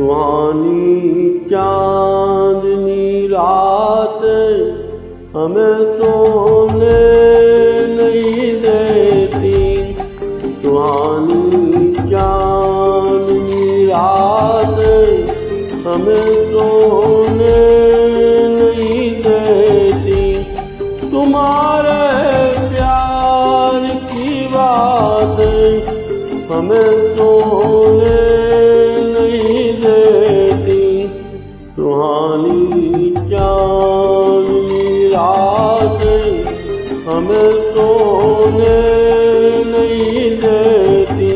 सुहानी चांदनी रात हमें सोने नहीं देती। सुहानी चांदनी रात हमें सोने नहीं देती। तुम्हारे प्यार की बात हमें सोने नहीं देती। सुहानी चांदनी रात हमें सोने नहीं देती।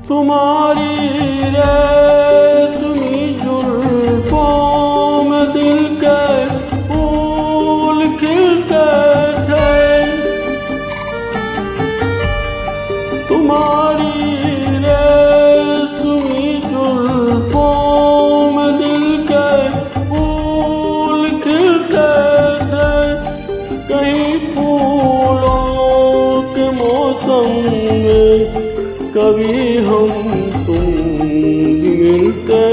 तुम्हारी रेशमी जुल्फों में दिल के फूल खिलते थे। तुम्हारी रेशमी जुल्फों में दिल के फूल खिलते थे। कहीं फूलों के मौसम में कभी हम तुम भी मिलते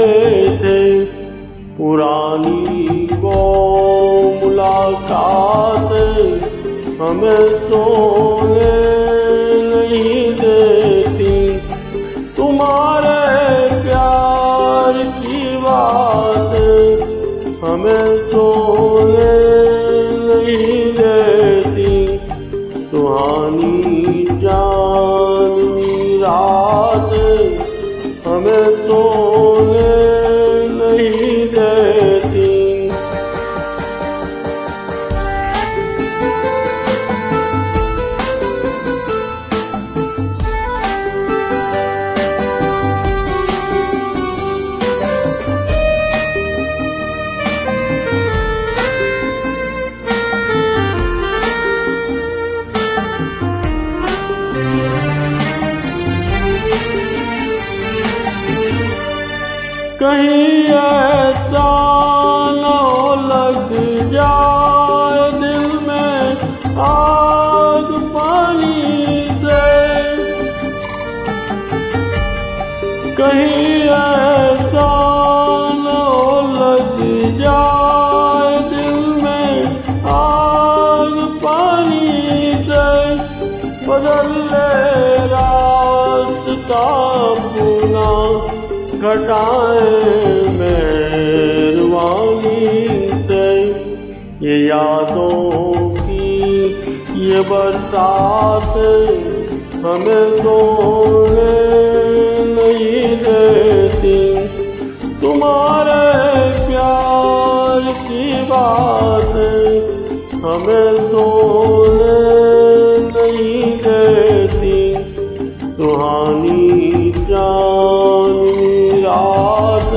थे। पुरानी वो मुलाकात हमें सोने नहीं देती। तुम्हारे प्यार की बात हमें सोने नहीं देती। सुहानी चांदनी रात हमें सोने नहीं देती। कहीं ऐसा न लग जाए दिल में आग पानी से। कहीं ऐसा न लग जाए दिल में आग पानी से। बदल ले रास्ता अपना घटाए मेहरबानी से। ये यादों की ये बरसात हमें सोने नहीं देती। तुम्हारे प्यार की बात हमें सोने नहीं देती। सुहानी चांदनी रात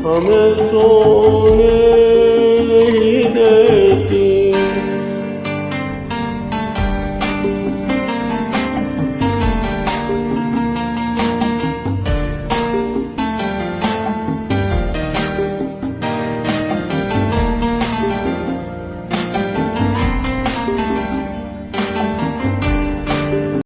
हमें सो